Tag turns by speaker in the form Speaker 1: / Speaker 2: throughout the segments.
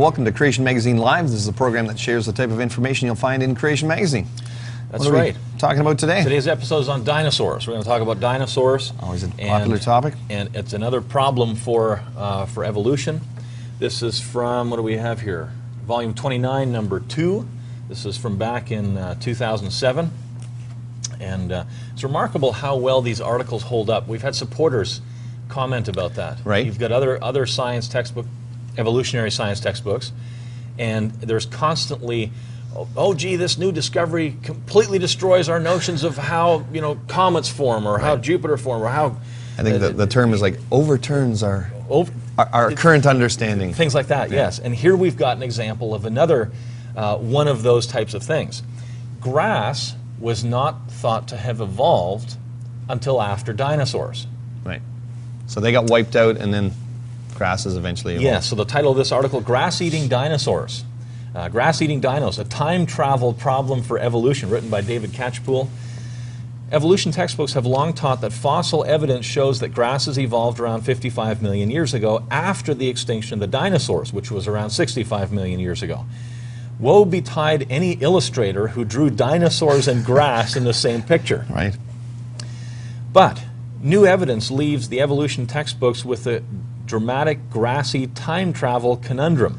Speaker 1: Welcome to Creation Magazine Live. This is a program that shares the type of information you'll find in Creation Magazine.
Speaker 2: That's right.
Speaker 1: What are we talking about today?
Speaker 2: Today's episode is on dinosaurs. We're going to talk about dinosaurs.
Speaker 1: Always a popular topic.
Speaker 2: And it's another problem for evolution. This is from, what do we have here? Volume 29, number 2. This is from back in 2007. And it's remarkable how well these articles hold up. We've had supporters comment about that.
Speaker 1: Right.
Speaker 2: You've got other science textbook, evolutionary science textbooks, and there's constantly, oh gee, this new discovery completely destroys our notions of how, you know, comets form, or how Jupiter form, or how...
Speaker 1: I think the term is like overturns our current understanding.
Speaker 2: Things like that, yes. And here we've got an example of another one of those types of things. Grass was not thought to have evolved until after dinosaurs.
Speaker 1: Right. So they got wiped out, and then grasses eventually evolved.
Speaker 2: Yeah, so the title of this article, Grass-Eating Dinosaurs. Grass-Eating Dinos, a time travel problem for evolution, written by David Catchpool. Evolution textbooks have long taught that fossil evidence shows that grasses evolved around 55 million years ago after the extinction of the dinosaurs, which was around 65 million years ago. Woe betide any illustrator who drew dinosaurs and grass in the same picture.
Speaker 1: Right.
Speaker 2: But new evidence leaves the evolution textbooks with a dramatic, grassy time travel conundrum.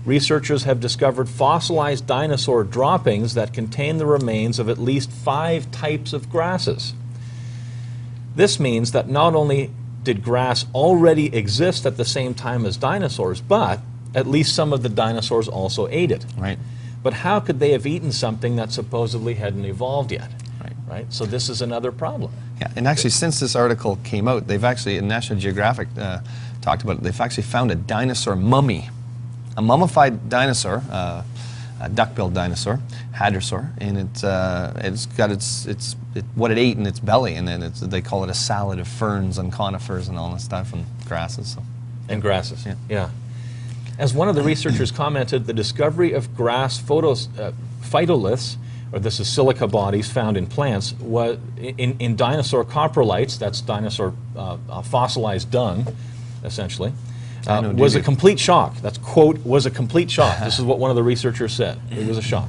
Speaker 2: Researchers have discovered fossilized dinosaur droppings that contain the remains of at least 5 types of grasses. This means that not only did grass already exist at the same time as dinosaurs, but at least some of the dinosaurs also ate it.
Speaker 1: Right.
Speaker 2: But how could they have eaten something that supposedly hadn't evolved yet?
Speaker 1: Right.
Speaker 2: So this is another problem.
Speaker 1: Yeah, and actually since this article came out, they've actually, in National Geographic, talked about it, they've actually found a dinosaur mummy. A mummified dinosaur, a duck-billed dinosaur, hadrosaur, and it's got what it ate in its belly, and then they call it a salad of ferns and conifers and all this stuff, and grasses. So.
Speaker 2: And grasses,
Speaker 1: yeah.
Speaker 2: As one of the researchers commented, the discovery of grass phytoliths, or this is silica bodies found in plants, was in dinosaur coprolites, that's dinosaur fossilized dung, essentially, was a complete shock. That's, quote, was a complete shock. This is what one of the researchers said. It was a shock.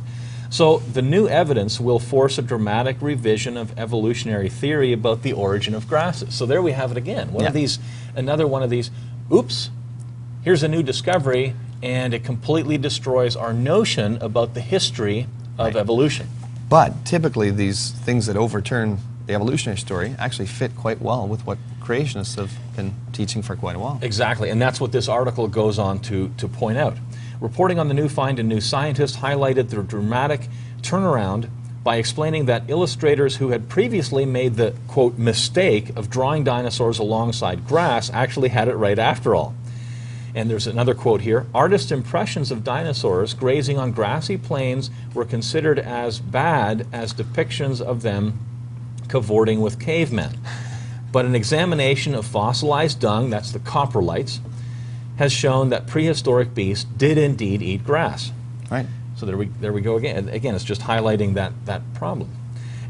Speaker 2: So the new evidence will force a dramatic revision of evolutionary theory about the origin of grasses. So there we have it again. Another one of these, oops, here's a new discovery, and it completely destroys our notion about the history of evolution.
Speaker 1: But typically these things that overturn the evolutionary story actually fit quite well with what creationists have been teaching for quite a while.
Speaker 2: Exactly, and that's what this article goes on to point out. Reporting on the new find in New Scientist highlighted the dramatic turnaround by explaining that illustrators who had previously made the, quote, mistake of drawing dinosaurs alongside grass actually had it right after all. And there's another quote here. Artists' impressions of dinosaurs grazing on grassy plains were considered as bad as depictions of them cavorting with cavemen. But an examination of fossilized dung, that's the coprolites, has shown that prehistoric beasts did indeed eat grass.
Speaker 1: Right.
Speaker 2: So there we go again. Again, it's just highlighting that problem.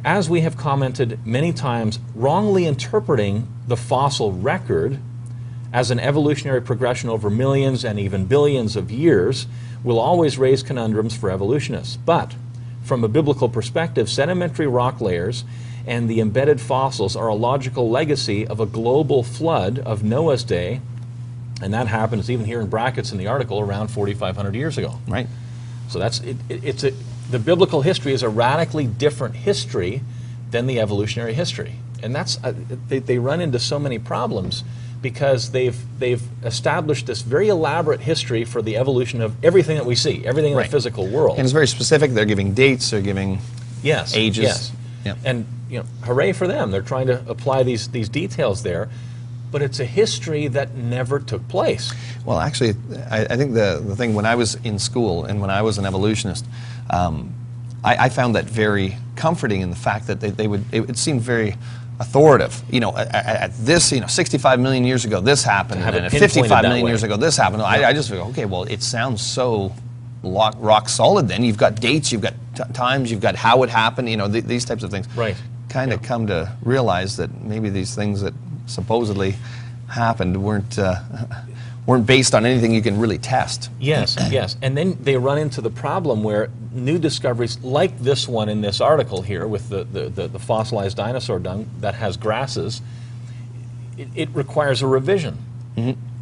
Speaker 2: As we have commented many times, wrongly interpreting the fossil record as an evolutionary progression over millions and even billions of years will always raise conundrums for evolutionists. But from a biblical perspective, sedimentary rock layers and the embedded fossils are a logical legacy of a global flood of Noah's day, and that happens, even here in brackets in the article, around 4,500 years ago.
Speaker 1: Right.
Speaker 2: So that's the biblical history is a radically different history than the evolutionary history, and that's they run into so many problems because they've established this very elaborate history for the evolution of everything that we see, everything in the physical world.
Speaker 1: And it's very specific. They're giving dates. They're giving ages.
Speaker 2: Yes.
Speaker 1: Yep.
Speaker 2: And hooray for them. They're trying to apply these details there, but it's a history that never took place.
Speaker 1: Well, actually, I think the thing, when I was in school and when I was an evolutionist, I found that very comforting in the fact that it seemed very authoritative. At this, 65 million years ago, this happened, and at 55 million years ago, this happened. I just feel, okay, well, it sounds so rock solid then. You've got dates, you've got times, you've got how it happened, these types of things.
Speaker 2: Right.
Speaker 1: Kind of come to realize that maybe these things that supposedly happened weren't weren't based on anything you can really test.
Speaker 2: Yes, yes. And then they run into the problem where new discoveries, like this one in this article here with the fossilized dinosaur dung that has grasses, it requires a revision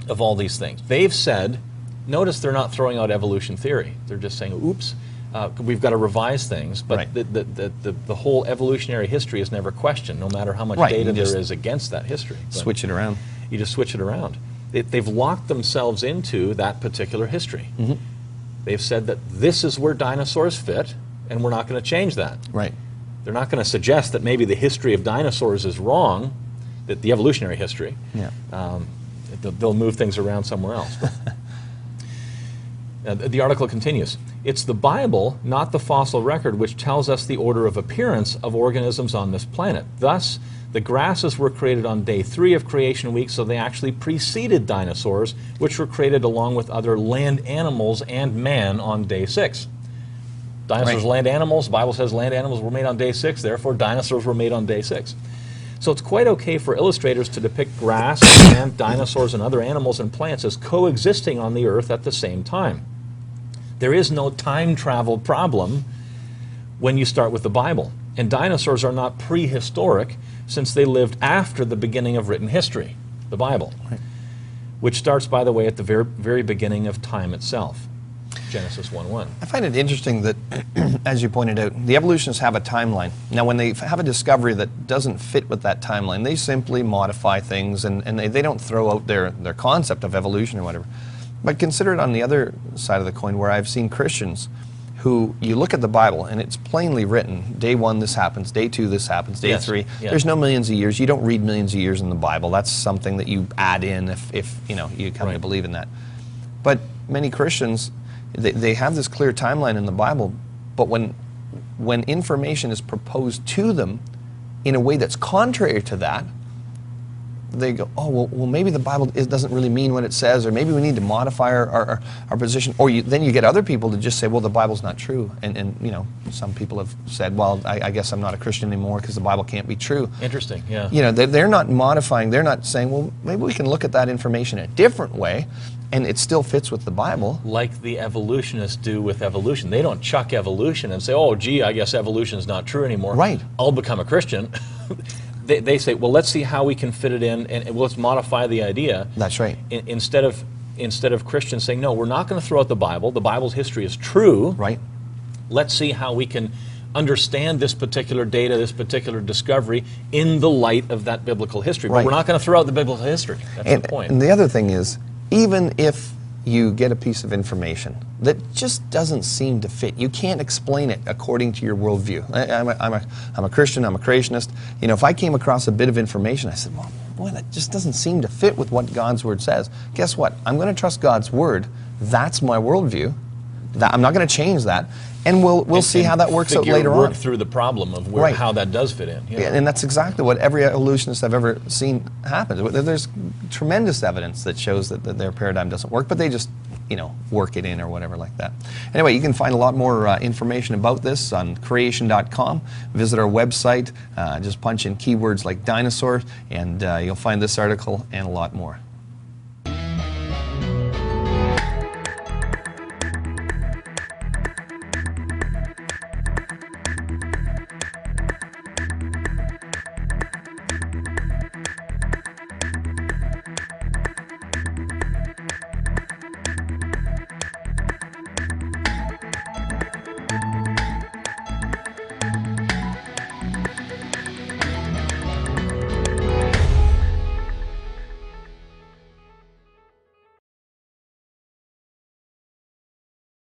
Speaker 2: of all these things. They've said, notice they're not throwing out evolution theory. They're just saying, oops, we've got to revise things. But
Speaker 1: Right.
Speaker 2: the whole evolutionary history is never questioned, no matter how much
Speaker 1: Right,
Speaker 2: data
Speaker 1: you just
Speaker 2: there is against that history. But
Speaker 1: Switch it around.
Speaker 2: you just switch it around. They've locked themselves into that particular history. They've said that this is where dinosaurs fit, and we're not going to change that.
Speaker 1: Right.
Speaker 2: They're not going to suggest that maybe the history of dinosaurs is wrong, that the evolutionary history.
Speaker 1: Yeah.
Speaker 2: They'll move things around somewhere else. The article continues. It's the Bible, not the fossil record, which tells us the order of appearance of organisms on this planet. Thus, the grasses were created on day 3 of creation week, so they actually preceded dinosaurs, which were created along with other land animals and man on day 6. Dinosaurs,
Speaker 1: Right.
Speaker 2: land animals. The Bible says land animals were made on day 6, therefore dinosaurs were made on day 6. So it's quite okay for illustrators to depict grass, and dinosaurs, and other animals and plants as coexisting on the earth at the same time. There is no time travel problem when you start with the Bible. And dinosaurs are not prehistoric, since they lived after the beginning of written history, the Bible,
Speaker 1: Right.
Speaker 2: which starts, by the way, at the very beginning of time itself, Genesis 1:1.
Speaker 1: I find it interesting that, as you pointed out, the evolutionists have a timeline. Now, when they have a discovery that doesn't fit with that timeline, they simply modify things, and they don't throw out their concept of evolution or whatever. But consider it on the other side of the coin, where I've seen Christians who, you look at the Bible and it's plainly written, day 1 this happens, day 2 this happens, day
Speaker 2: Yes,
Speaker 1: 3.
Speaker 2: yeah.
Speaker 1: There's no millions of years. You don't read millions of years in the Bible. That's something that you add in if you know, you come to
Speaker 2: Right.
Speaker 1: believe in that. But many Christians, they have this clear timeline in the Bible, but when information is proposed to them in a way that's contrary to that, they go, oh, well maybe the Bible doesn't really mean what it says, or maybe we need to modify our position. Or then you get other people to just say, well, the Bible's not true. And you know, some people have said, well, I guess I'm not a Christian anymore because the Bible can't be true.
Speaker 2: Interesting, yeah.
Speaker 1: You know, they're not modifying, they're not saying, well, maybe we can look at that information in a different way, and it still fits with the Bible.
Speaker 2: Like the evolutionists do with evolution. They don't chuck evolution and say, oh, gee, I guess evolution is not true anymore.
Speaker 1: Right.
Speaker 2: I'll become a Christian. They say, well, let's see how we can fit it in, and let's modify the idea.
Speaker 1: That's right.
Speaker 2: Instead of Christians saying, no, we're not going to throw out the Bible. The Bible's history is true.
Speaker 1: Right.
Speaker 2: Let's see how we can understand this particular data, this particular discovery, in the light of that biblical history. But
Speaker 1: Right.
Speaker 2: we're not going to throw out the biblical history. That's the point.
Speaker 1: And the other thing is, even if you get a piece of information that just doesn't seem to fit, you can't explain it according to your worldview. I'm a Christian, I'm a creationist. You know, if I came across a bit of information, I said, well, boy, that just doesn't seem to fit with what God's Word says. Guess what? I'm going to trust God's Word. That's my worldview. I'm not going to change that. And we'll see how that works out later on.
Speaker 2: Work through the problem of
Speaker 1: Right.
Speaker 2: how that does fit in. You know?
Speaker 1: Yeah, and that's exactly what every evolutionist I've ever seen happens. There's tremendous evidence that shows that their paradigm doesn't work, but they just, you know, work it in or whatever like that. Anyway, you can find a lot more information about this on creation.com. Visit our website, just punch in keywords like dinosaur, and you'll find this article and a lot more.